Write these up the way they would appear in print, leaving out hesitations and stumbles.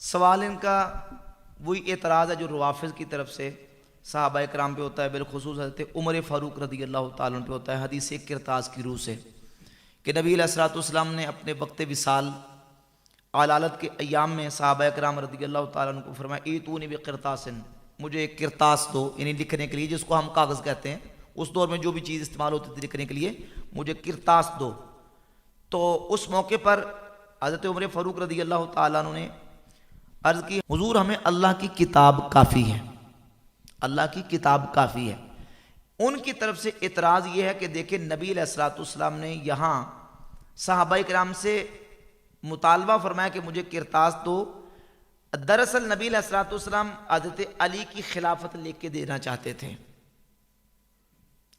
سوال ان کا وہی اعتراض ہے جو روافض کی طرف سے صحابہ کرام پہ ہوتا ہے، بالخصوص حضرت عمر فاروق رضی اللہ تعالیٰ عنہ پہ ہوتا ہے، حدیث کرتاز کی روح سے کہ نبی علیہ الصلوۃ والسلام نے اپنے وقت وصال علالت کے ایام میں صحابہ کرام رضی اللہ تعالیٰ عنہ کو فرمایا ایتونی بقرطاسن، مجھے ایک کرتاس دو، یعنی لکھنے کے لیے، جس کو ہم کاغذ کہتے ہیں، اس دور میں جو بھی چیز استعمال ہوتی تھی لکھنے کے لیے، مجھے کرتاس دو۔ تو اس موقع پر حضرت عمر فاروق رضی اللہ تعالیٰ عنہ نے عرض کی حضور ہمیں اللہ کی کتاب کافی ہے، اللہ کی کتاب کافی ہے۔ ان کی طرف سے اعتراض یہ ہے کہ دیکھیں نبی علیہ الصلوۃ والسلام نے یہاں صحابہ کرام سے مطالبہ فرمایا کہ مجھے کرتاس دو، دراصل نبی علیہ الصلوۃ والسلام حضرت علی کی خلافت لے کے دینا چاہتے تھے،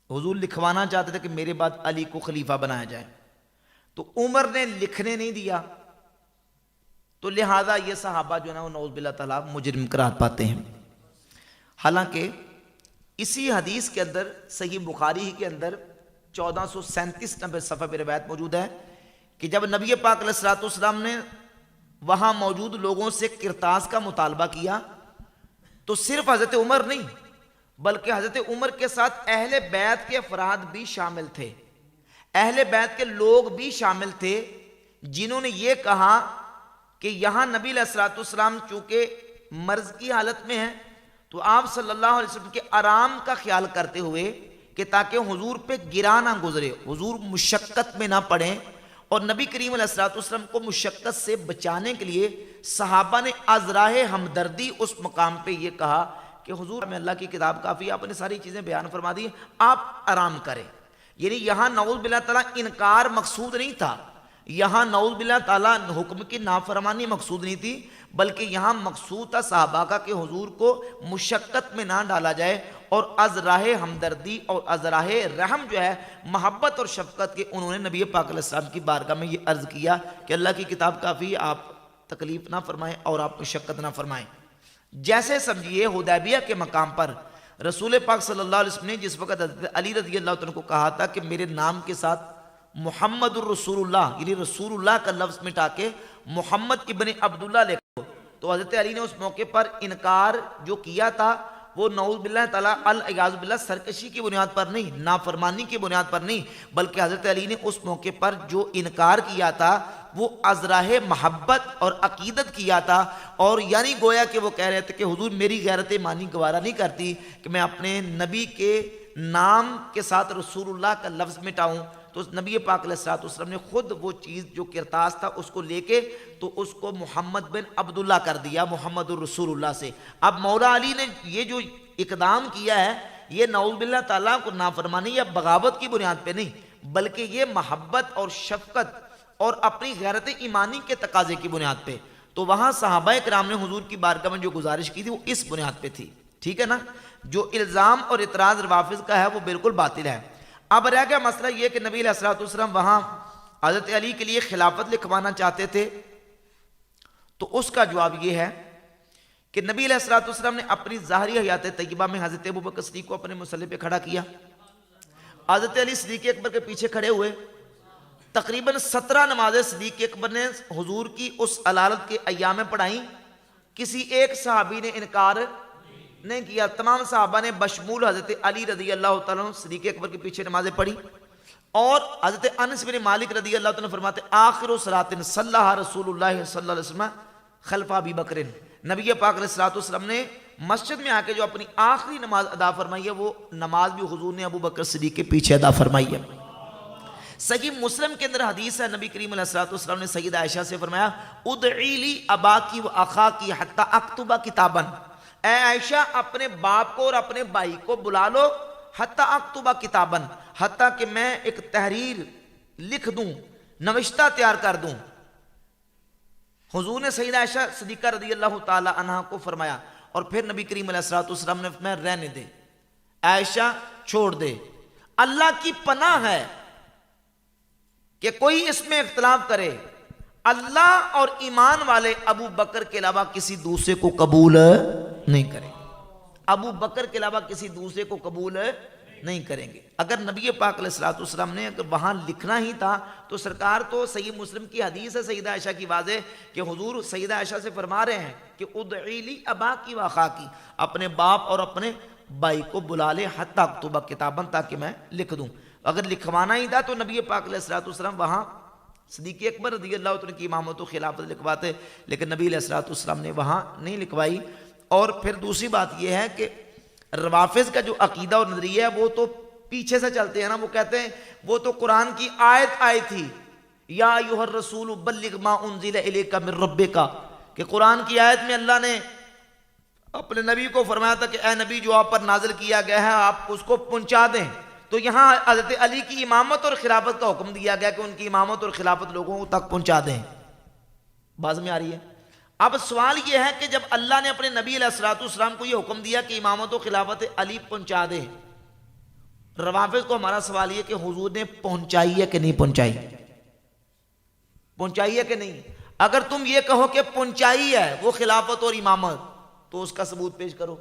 حضور لکھوانا چاہتے تھے کہ میرے بعد علی کو خلیفہ بنایا جائے، تو عمر نے لکھنے نہیں دیا، تو لہذا یہ صحابہ جو ہے نا وہ نعوذ باللہ تعالیٰ مجرم قرار پاتے ہیں۔ حالانکہ اسی حدیث کے اندر صحیح بخاری کے اندر 1437 نمبر صفحہ پہ روایت موجود ہے کہ جب نبی پاک علیہ الصلوۃ والسلام نے وہاں موجود لوگوں سے کرتاس کا مطالبہ کیا تو صرف حضرت عمر نہیں بلکہ حضرت عمر کے ساتھ اہل بیت کے افراد بھی شامل تھے، اہل بیت کے لوگ بھی شامل تھے، جنہوں نے یہ کہا کہ یہاں نبی علیہ الصلوۃ والسلام چونکہ مرض کی حالت میں ہیں تو آپ صلی اللہ علیہ وسلم کے آرام کا خیال کرتے ہوئے کہ تاکہ حضور پہ گرا نہ گزرے، حضور مشقت میں نہ پڑیں، اور نبی کریم علیہ الصلوۃ والسلام کو مشقت سے بچانے کے لیے صحابہ نے ازراہ ہمدردی اس مقام پہ یہ کہا کہ حضور ہمیں اللہ کی کتاب کافی ہے، آپ نے ساری چیزیں بیان فرما دی، آپ آرام کریں۔ یعنی یہاں نعوذ باللہ تعالیٰ انکار مقصود نہیں تھا، یہاں نعوذ باللہ تعالیٰ حکم کی نافرمانی مقصود نہیں تھی، بلکہ یہاں مقصود تھا صحابہ کا کہ حضور کو مشقت میں نہ ڈالا جائے، اور از راہ ہمدردی اور از راہ رحم جو ہے محبت اور شفقت کے انہوں نے نبی پاک علیہ السلام کی بارگاہ میں یہ عرض کیا کہ اللہ کی کتاب کافی ہے، آپ تکلیف نہ فرمائیں اور آپ مشقت نہ فرمائیں۔ جیسے سمجھیے حدیبیہ کے مقام پر رسول پاک صلی اللہ علیہ وسلم نے جس وقت حضرت علی رضی اللہ عنہ کو کہا تھا کہ میرے نام کے ساتھ محمد الرسول اللہ یعنی رسول اللہ کا لفظ مٹا کے محمد ابن عبداللہ لکھو، تو حضرت علی نے اس موقع پر انکار جو کیا تھا وہ نعوذ باللہ تعالیٰ الیاذ باللہ سرکشی کی بنیاد پر نہیں، نافرمانی کی بنیاد پر نہیں، بلکہ حضرت علی نے اس موقع پر جو انکار کیا تھا وہ ازراہ محبت اور عقیدت کیا تھا، اور یعنی گویا کہ وہ کہہ رہے تھے کہ حضور میری غیرت ایمانی گوارا نہیں کرتی کہ میں اپنے نبی کے نام کے ساتھ رسول اللہ کا لفظ مٹاؤں۔ تو نبی پاک علیہ الصلوۃ والسلام نے خود وہ چیز جو کرتاس تھا اس کو لے کے تو اس کو محمد بن عبداللہ کر دیا، محمد الرسول اللہ سے۔ اب مولا علی نے یہ جو اقدام کیا ہے یہ نعوذ باللہ تعالیٰ کو نافرمانی یا بغاوت کی بنیاد پہ نہیں، بلکہ یہ محبت اور شفقت اور اپنی غیرت ایمانی کے تقاضے کی بنیاد پہ۔ تو وہاں صحابہ کرام نے حضور کی بارگاہ میں جو گزارش کی تھی وہ اس بنیاد پہ تھی، ٹھیک ہے نا۔ جو الزام اور اعتراض روافض کا ہے وہ بالکل باطل ہے۔ اب رہ گیا مسئلہ یہ کہ نبی علیہ الصلوۃ والسلام وہاں حضرت علی کے لیے خلافت لکھوانا چاہتے تھے، تو اس کا جواب یہ ہے کہ نبی علیہ الصلوۃ والسلام نے اپنی ظاہری حیات طیبہ میں حضرت ابوبکر صدیق کو اپنے مصلی پہ کھڑا کیا، حضرت علی صدیق اکبر کے پیچھے کھڑے ہوئے، تقریباً 17 نمازیں صدیق اکبر نے حضور کی اس علالت کے ایام میں پڑھائیں، کسی ایک صحابی نے انکار نہیں کیا، تمام صحابہ نے بشمول حضرت علی رضی اللہ تعالیٰ عنہ صدیق اکبر کے پیچھے نمازیں پڑھی۔ اور حضرت انس بن مالک رضی اللہ تعالیٰ عنہ فرماتے آخر صلاۃ صلی رسول اللہ صلی اللہ علیہ وسلم خلف ابی بکر، نبی پاک علیہ الصلوۃ والسلام نے مسجد میں آ کے جو اپنی آخری نماز ادا فرمائی ہے وہ نماز بھی حضور نے ابو بکر صدیق کے پیچھے ادا فرمائی ہے۔ صحیح مسلم کے اندر حدیث ہے، نبی کریم علیہ الصلوۃ والسلام نے سیدہ عائشہ سے فرمایا ادعی لی اباکی و اخاکی حتی اکتب کتابا، اے عائشہ اپنے باپ کو اور اپنے بھائی کو بلا لو، حتی اکتب کتابا، حتیٰ کہ میں ایک تحریر لکھ دوں، نوشتہ تیار کر دوں۔ حضور نے سیدہ عائشہ صدیقہ رضی اللہ تعالی عنہا کو فرمایا، اور پھر نبی کریم علیہ الصلوۃ والسلام نے فرمایا رہنے دے عائشہ، چھوڑ دے، اللہ کی پناہ ہے کہ کوئی اس میں اختلاف کرے، اللہ اور ایمان والے ابو بکر کے علاوہ کسی دوسرے کو قبول نہیں کرے، ابو بکر کے علاوہ کسی دوسرے کو قبول نہیں کریں گے۔ اگر نبی پاک علیہ الصلوۃ والسلام نے اگر وہاں لکھنا ہی تھا تو سرکار تو صحیح مسلم کی حدیث ہے سیدہ عائشہ کی واضح کہ حضور سیدہ عائشہ سے فرما رہے ہیں کہ ادعی لی اباکی و اخاکی، اپنے باپ اور اپنے بھائی کو بلا لے حتی اکتب کتاباً، تاکہ میں لکھ دوں۔ اگر لکھوانا ہی تھا تو نبی پاک علیہ الصلوۃ والسلام وہاں صدیق اکبر رضی اللہ عنہ کی امامت و خلافت لکھواتے، لیکن نبی علیہ الصلوۃ والسلام نے وہاں نہیں لکھوائی۔ اور پھر دوسری بات یہ ہے کہ روافض کا جو عقیدہ اور نظریہ ہے وہ تو پیچھے سے چلتے ہیں نا، وہ کہتے ہیں وہ تو قرآن کی آیت آئی تھی، یا ایھا الرسول بلغ ما انزل الیک من ربک، کہ قرآن کی آیت میں اللہ نے اپنے نبی کو فرمایا تھا کہ اے نبی جو آپ پر نازل کیا گیا ہے آپ اس کو پہنچا دیں۔ تو یہاں حضرت علی کی امامت اور خلافت کا حکم دیا گیا کہ ان کی امامت اور خلافت لوگوں تک پہنچا دیں۔ بات میں آ رہی ہے؟ اب سوال یہ ہے کہ جب اللہ نے اپنے نبی علیہ الصلوۃ والسلام کو یہ حکم دیا کہ امامت و خلافت علی پہنچا دے، روافض کو ہمارا سوال یہ کہ حضور نے پہنچائی ہے کہ نہیں پہنچائی؟ پہنچائی ہے کہ نہیں؟ اگر تم یہ کہو کہ پہنچائی ہے وہ خلافت اور امامت تو اس کا ثبوت پیش کرو،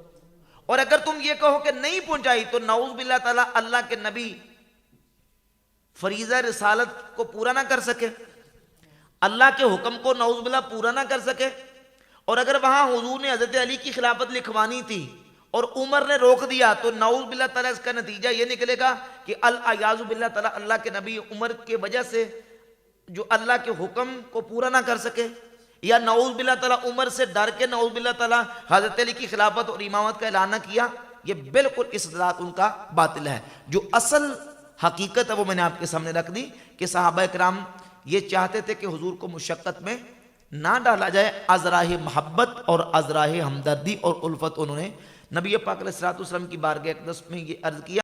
اور اگر تم یہ کہو کہ نہیں پہنچائی تو نعوذ باللہ تعالیٰ اللہ کے نبی فریضہ رسالت کو پورا نہ کر سکے، اللہ کے حکم کو نعوذ باللہ پورا نہ کر سکے۔ اور اگر وہاں حضور نے حضرت علی کی خلافت لکھوانی تھی اور عمر نے روک دیا تو نعوذ باللہ تعالیٰ اس کا نتیجہ یہ نکلے گا کہ الیاذ باللہ تعالیٰ اللہ کے نبی عمر کے وجہ سے جو اللہ کے حکم کو پورا نہ کر سکے، یا نعوذ باللہ تعالیٰ عمر سے ڈر کے نعوذ باللہ تعالیٰ حضرت علی کی خلافت اور امامت کا اعلان نہ کیا۔ یہ بالکل استدلال ان کا باطل ہے۔ جو اصل حقیقت ہے وہ میں نے آپ کے سامنے رکھ دی کہ صحابہ کرام یہ چاہتے تھے کہ حضور کو مشقت میں نہ ڈالا جائے، از راہ محبت اور از راہ ہمدردی اور الفت انہوں نے نبی پاک علیہ الصلوۃ والسلام کی بارگاہ اقدس میں یہ عرض کیا۔